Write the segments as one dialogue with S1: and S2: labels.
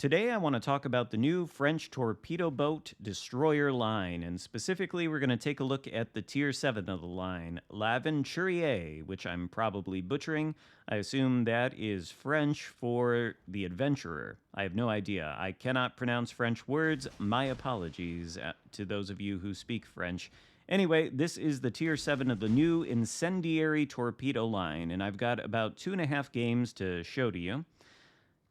S1: Today, I want to talk about the new French torpedo boat destroyer line, and specifically, we're going to take a look at the Tier 7 of the line, L'Aventurier, which I'm probably butchering. I assume that is French for the adventurer. I have no idea. I cannot pronounce French words. My apologies to those of you who speak French. Anyway, this is the Tier 7 of the new incendiary torpedo line, and I've got about 2.5 games to show to you.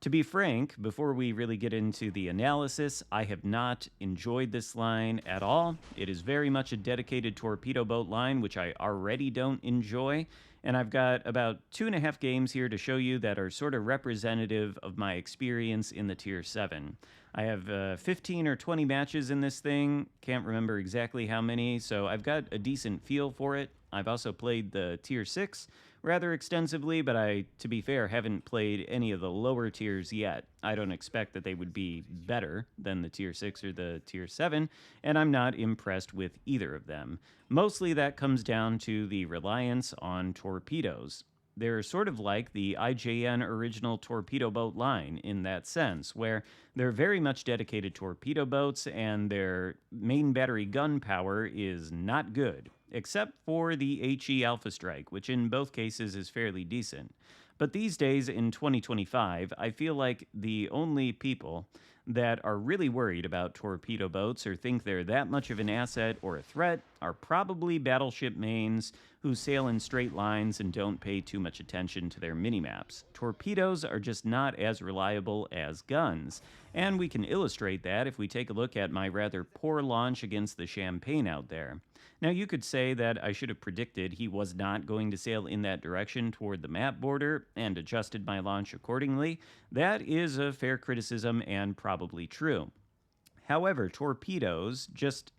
S1: To be frank, before we really get into the analysis, I have not enjoyed this line at all. It is very much a dedicated torpedo boat line, which I already don't enjoy. And I've got about 2.5 games here to show you that are sort of representative of my experience in the Tier 7. I have 15 or 20 matches in this thing. Can't remember exactly how many, so I've got a decent feel for it. I've also played the Tier 6 rather extensively, but I, to be fair, haven't played any of the lower tiers yet. I don't expect that they would be better than the Tier 6 or the Tier 7, and I'm not impressed with either of them. Mostly that comes down to the reliance on torpedoes. They're sort of like the IJN original torpedo boat line in that sense, where they're very much dedicated torpedo boats and their main battery gun power is not good, except for the HE Alpha Strike, which in both cases is fairly decent. But these days in 2025, I feel like the only people that are really worried about torpedo boats or think they're that much of an asset or a threat are probably battleship mains who sail in straight lines and don't pay too much attention to their minimaps. Torpedoes are just not as reliable as guns, and we can illustrate that if we take a look at my rather poor launch against the Champagne out there. Now, you could say that I should have predicted he was not going to sail in that direction toward the map border and adjusted my launch accordingly. That is a fair criticism and probably true. However, torpedoes, just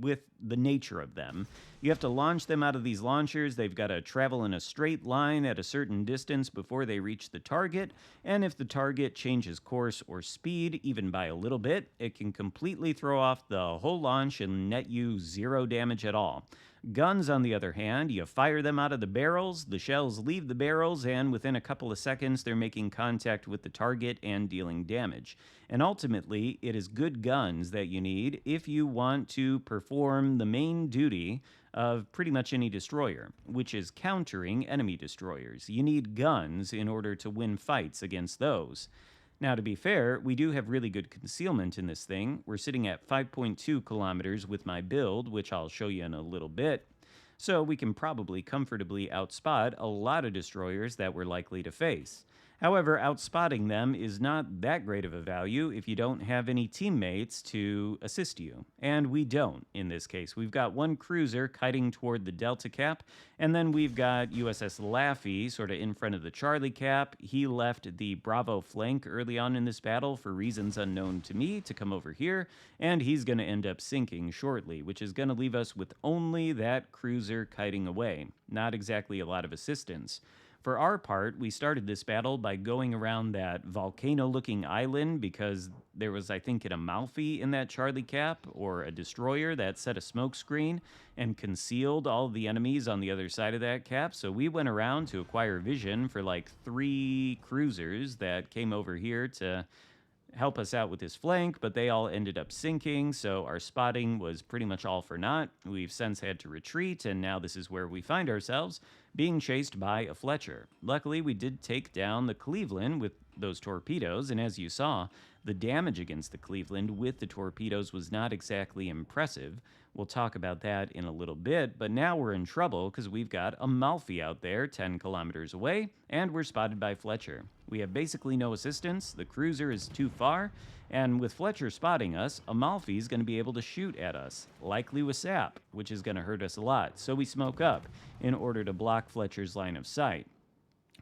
S1: with the nature of them, you have to launch them out of these launchers. They've got to travel in a straight line at a certain distance before they reach the target, and if the target changes course or speed, even by a little bit, it can completely throw off the whole launch and net you 0 damage at all. Guns, on the other hand, you fire them out of the barrels, the shells leave the barrels, and within a couple of seconds, they're making contact with the target and dealing damage. And ultimately, it is good guns that you need if you want to perform the main duty of pretty much any destroyer, which is countering enemy destroyers. You need guns in order to win fights against those. Now, to be fair, we do have really good concealment in this thing. We're sitting at 5.2 kilometers with my build, which I'll show you in a little bit. So we can probably comfortably outspot a lot of destroyers that we're likely to face. However, outspotting them is not that great of a value if you don't have any teammates to assist you. And we don't in this case. We've got one cruiser kiting toward the Delta Cap, and then we've got USS Laffey sort of in front of the Charlie Cap. He left the Bravo flank early on in this battle for reasons unknown to me to come over here, and he's going to end up sinking shortly, which is going to leave us with only that cruiser kiting away. Not exactly a lot of assistance. For our part, we started this battle by going around that volcano-looking island because there was, I think, an Amalfi in that Charlie Cap, or a destroyer that set a smoke screen and concealed all the enemies on the other side of that cap. So we went around to acquire vision for like 3 cruisers that came over here to help us out with this flank, but they all ended up sinking, so our spotting was pretty much all for naught. We've since had to retreat, and now this is where we find ourselves, being chased by a Fletcher. Luckily, we did take down the Cleveland with those torpedoes, and as you saw, the damage against the Cleveland with the torpedoes was not exactly impressive. We'll talk about that in a little bit, but now we're in trouble because we've got Amalfi out there 10 kilometers away, and we're spotted by Fletcher. We have basically no assistance, the cruiser is too far, and with Fletcher spotting us, Amalfi is going to be able to shoot at us, likely with sap, which is going to hurt us a lot, so we smoke up in order to block Fletcher's line of sight.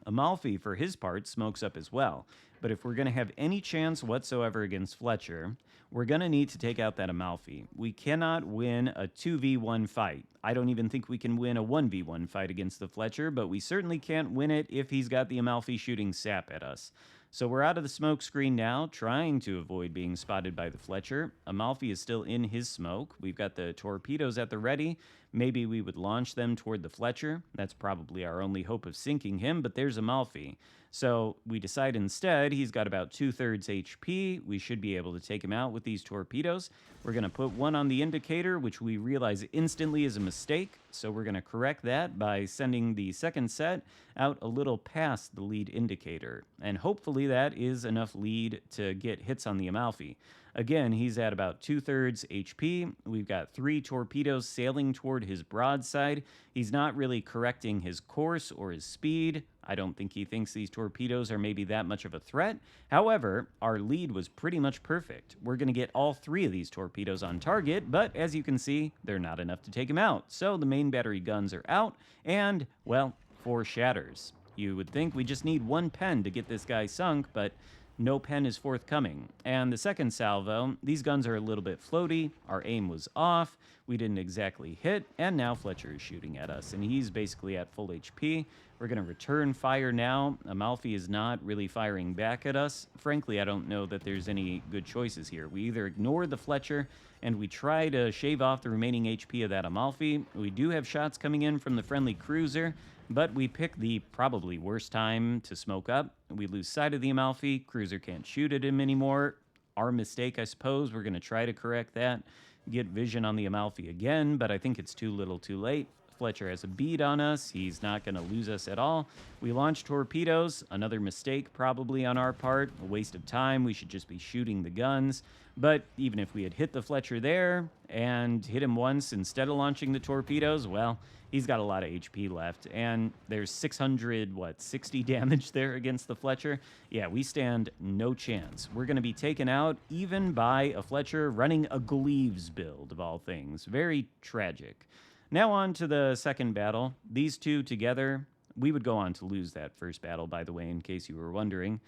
S1: Amalfi, for his part, smokes up as well, but if we're going to have any chance whatsoever against Fletcher, we're going to need to take out that Amalfi. We cannot win a 2v1 fight. I don't even think we can win a 1v1 fight against the Fletcher, but we certainly can't win it if he's got the Amalfi shooting sap at us. So we're out of the smoke screen now, trying to avoid being spotted by the Fletcher. Amalfi is still in his smoke. We've got the torpedoes at the ready, maybe we would launch them toward the Fletcher. That's probably our only hope of sinking him, but there's Amalfi. So we decide instead he's got about 2/3 HP. We should be able to take him out with these torpedoes. We're going to put one on the indicator, which we realize instantly is a mistake. So we're going to correct that by sending the second set out a little past the lead indicator. And hopefully that is enough lead to get hits on the Amalfi. Again, he's at about 2/3 HP. We've got 3 torpedoes sailing toward his broadside. He's not really correcting his course or his speed. I don't think he thinks these torpedoes are maybe that much of a threat. However, our lead was pretty much perfect. We're going to get all 3 of these torpedoes on target, but as you can see, they're not enough to take him out. So the main battery guns are out, and, well, 4 shatters. You would think we just need 1 pen to get this guy sunk, but no pen is forthcoming. And the second salvo, these guns are a little bit floaty. Our aim was off. We didn't exactly hit. And now Fletcher is shooting at us, and he's basically at full HP. We're going to return fire now. Amalfi is not really firing back at us. Frankly, I don't know that there's any good choices here. We either ignore the Fletcher and we try to shave off the remaining HP of that Amalfi. We do have shots coming in from the friendly cruiser, but we pick the probably worst time to smoke up. We lose sight of the Amalfi. Cruiser can't shoot at him anymore. Our mistake, I suppose. We're going to try to correct that. Get vision on the Amalfi again, but I think it's too little too late. Fletcher has a bead on us. He's not going to lose us at all. We launch torpedoes. Another mistake probably on our part. A waste of time. We should just be shooting the guns. But even if we had hit the Fletcher there and hit him once instead of launching the torpedoes, well, he's got a lot of HP left. And there's 60 damage there against the Fletcher. Yeah, we stand no chance. We're going to be taken out even by a Fletcher running a Gleaves build, of all things. Very tragic. Now on to the second battle. These two together, we would go on to lose that first battle, by the way, in case you were wondering.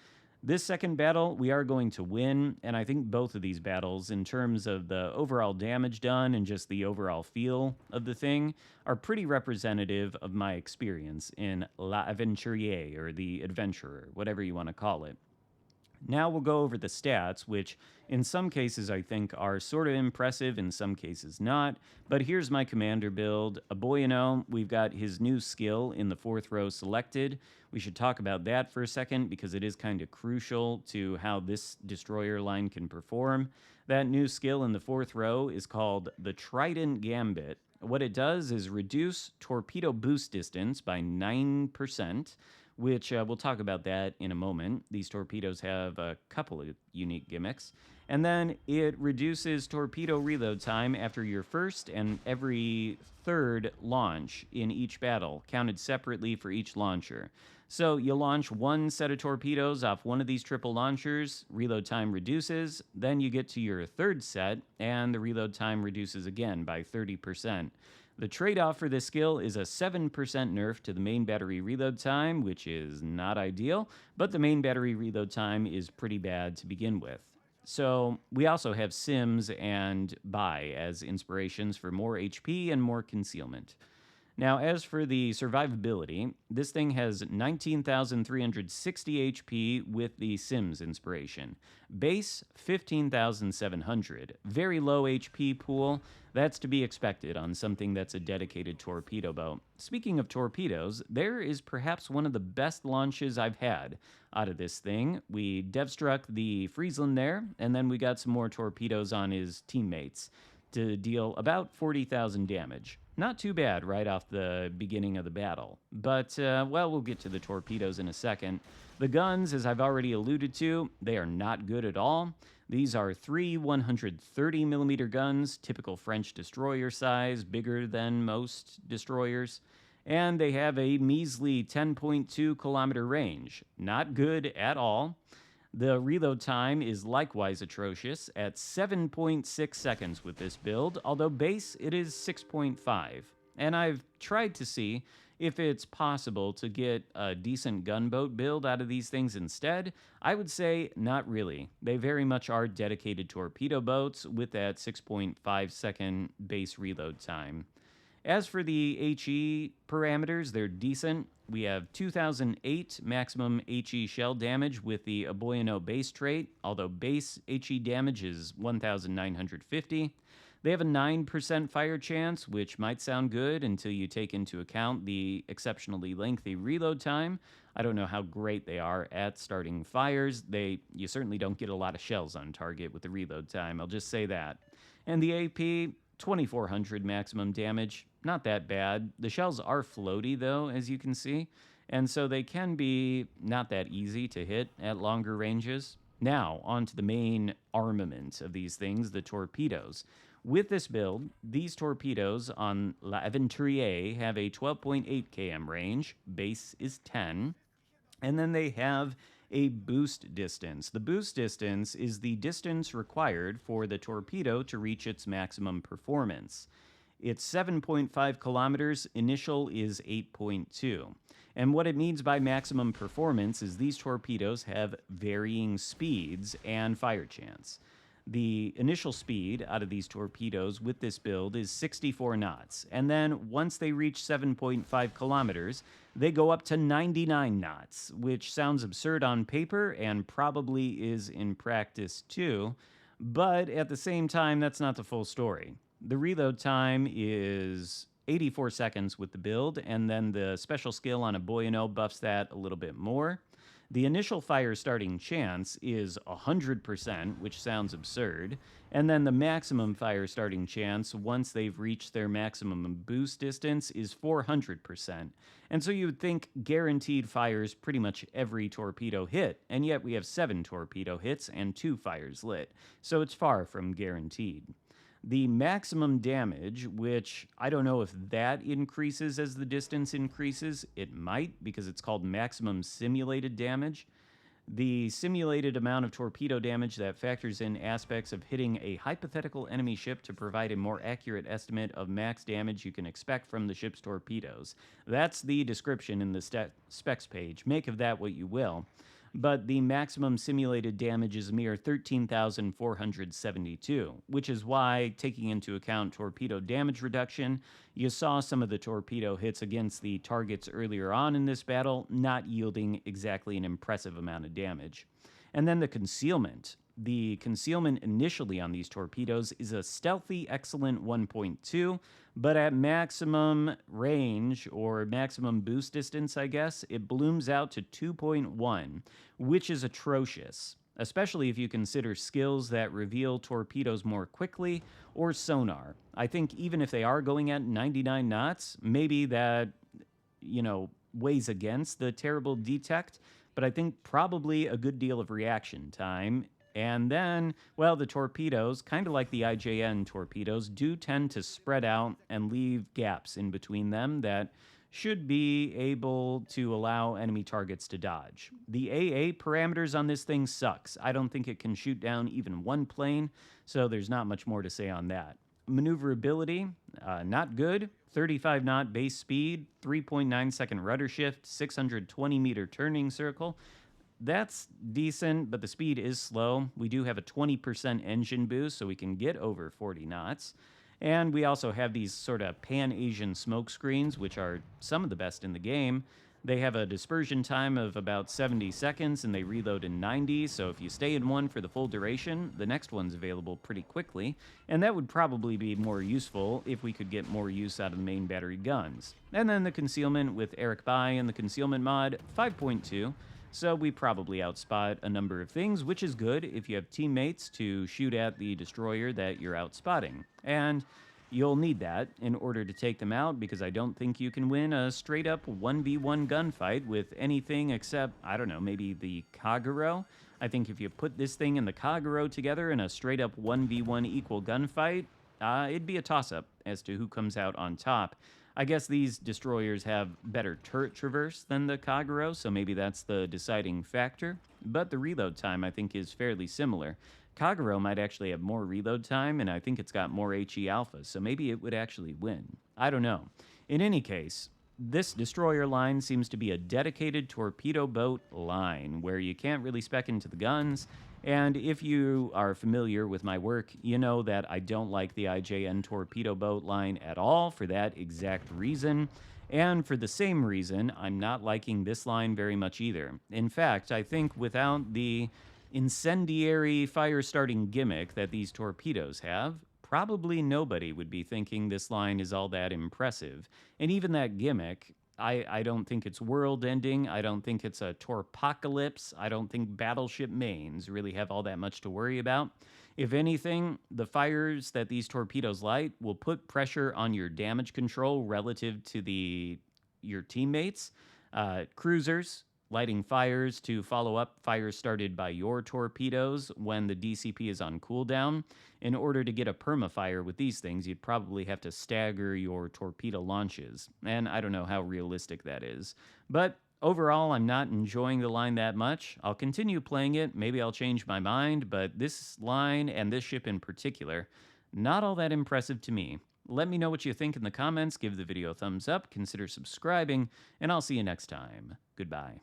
S1: This second battle, we are going to win, and I think both of these battles, in terms of the overall damage done and just the overall feel of the thing, are pretty representative of my experience in L'Aventurier, or the Adventurer, whatever you want to call it. Now we'll go over the stats, which in some cases I think are sort of impressive, in some cases not. But here's my commander build. Aboyano, we've got his new skill in the 4th row selected. We should talk about that for a second because it is kind of crucial to how this destroyer line can perform. That new skill in the 4th row is called the Trident Gambit. What it does is reduce torpedo boost distance by 9%. Which we'll talk about that in a moment. These torpedoes have a couple of unique gimmicks. And then it reduces torpedo reload time after your first and every 3rd launch in each battle, counted separately for each launcher. So you launch 1 set of torpedoes off one of these triple launchers, reload time reduces, then you get to your 3rd set, and the reload time reduces again by 30%. The trade-off for this skill is a 7% nerf to the main battery reload time, which is not ideal, but the main battery reload time is pretty bad to begin with. So we also have Sims and Bai as inspirations for more HP and more concealment. Now, as for the survivability, this thing has 19,360 HP with the Sims inspiration. Base, 15,700. Very low HP pool. That's to be expected on something that's a dedicated torpedo boat. Speaking of torpedoes, there is perhaps one of the best launches I've had out of this thing. We dev-struck the Friesland there, and then we got some more torpedoes on his teammates to deal about 40,000 damage. Not too bad right off the beginning of the battle. But, well, we'll get to the torpedoes in a second. The guns, as I've already alluded to, they are not good at all. These are 3 130mm guns, typical French destroyer size, bigger than most destroyers. And they have a measly 10.2 kilometer range. Not good at all. The reload time is likewise atrocious at 7.6 seconds with this build, although base it is 6.5. And I've tried to see if it's possible to get a decent gunboat build out of these things instead. I would say not really. They very much are dedicated torpedo boats with that 6.5 second base reload time. As for the HE parameters, they're decent. We have 2008 maximum HE shell damage with the Aboyano base trait, although base HE damage is 1950. They have a 9% fire chance, which might sound good until you take into account the exceptionally lengthy reload time. I don't know how great they are at starting fires. You certainly don't get a lot of shells on target with the reload time, I'll just say that. And the AP, 2400 maximum damage, not that bad. The shells are floaty though, as you can see, and so they can be not that easy to hit at longer ranges. Now, on to the main armament of these things, the torpedoes. With this build, these torpedoes on L'Aventurier have a 12.8 km range, base is 10, and then they have a boost distance. The boost distance is the distance required for the torpedo to reach its maximum performance. It's 7.5 kilometers, initial is 8.2. And what it means by maximum performance is these torpedoes have varying speeds and fire chance. The initial speed out of these torpedoes with this build is 64 knots. And then once they reach 7.5 kilometers, they go up to 99 knots, which sounds absurd on paper and probably is in practice too. But at the same time, that's not the full story. The reload time is 84 seconds with the build, and then the special skill on Aboyano buffs that a little bit more. The initial fire starting chance is 100%, which sounds absurd, and then the maximum fire starting chance once they've reached their maximum boost distance is 400%. And so you would think guaranteed fires pretty much every torpedo hit, and yet we have 7 torpedo hits and 2 fires lit, so it's far from guaranteed. The maximum damage, which I don't know if that increases as the distance increases. It might, because it's called maximum simulated damage. The simulated amount of torpedo damage that factors in aspects of hitting a hypothetical enemy ship to provide a more accurate estimate of max damage you can expect from the ship's torpedoes. That's the description in the specs page. Make of that what you will. But the maximum simulated damage is a mere 13,472, which is why, taking into account torpedo damage reduction, you saw some of the torpedo hits against the targets earlier on in this battle not yielding exactly an impressive amount of damage. And then the concealment. The concealment initially on these torpedoes is a stealthy excellent 1.2, but at maximum range, or maximum boost distance, I guess, it blooms out to 2.1, which is atrocious, especially if you consider skills that reveal torpedoes more quickly or sonar. I think even if they are going at 99 knots, maybe that, weighs against the terrible detect, but I think probably a good deal of reaction time. And then, well, the torpedoes, kind of like the IJN torpedoes, do tend to spread out and leave gaps in between them that should be able to allow enemy targets to dodge. The AA parameters on this thing sucks. I don't think it can shoot down even one plane, so there's not much more to say on that. Maneuverability, not good. 35 knot base speed, 3.9 second rudder shift, 620 meter turning circle. That's decent, but the speed is slow. We do have a 20% engine boost, so we can get over 40 knots. And we also have these sort of Pan-Asian smoke screens, which are some of the best in the game. They have a dispersion time of about 70 seconds, and they reload in 90, so if you stay in one for the full duration, the next one's available pretty quickly, and that would probably be more useful if we could get more use out of the main battery guns. And then the concealment with Eric Bai and the concealment mod, 5.2, so we probably outspot a number of things, which is good if you have teammates to shoot at the destroyer that you're outspotting. And you'll need that in order to take them out, because I don't think you can win a straight-up 1v1 gunfight with anything except, I don't know, maybe the Kagero. I think if you put this thing and the Kagero together in a straight-up 1v1 equal gunfight, it'd be a toss-up as to who comes out on top. I guess these destroyers have better turret traverse than the Kagero, so maybe that's the deciding factor. But the reload time, I think, is fairly similar. Kagero might actually have more reload time, and I think it's got more HE alpha, so maybe it would actually win. I don't know. In any case, this destroyer line seems to be a dedicated torpedo boat line, where you can't really spec into the guns, And if you are familiar with my work, you know that I don't like the IJN Torpedo boat line at all for that exact reason. And for the same reason, I'm not liking this line very much either. In fact, I think without the incendiary fire starting gimmick that these torpedoes have, probably nobody would be thinking this line is all that impressive. And even that gimmick, I don't think it's world ending. I don't think it's a Torpocalypse. I don't think battleship mains really have all that much to worry about. If anything, the fires that these torpedoes light will put pressure on your damage control relative to your teammates. Cruisers lighting fires to follow up fires started by your torpedoes when the DCP is on cooldown. In order to get a permafire with these things, you'd probably have to stagger your torpedo launches, and I don't know how realistic that is. But overall, I'm not enjoying the line that much. I'll continue playing it, maybe I'll change my mind, but this line and this ship in particular, not all that impressive to me. Let me know what you think in the comments, give the video a thumbs up, consider subscribing, and I'll see you next time. Goodbye.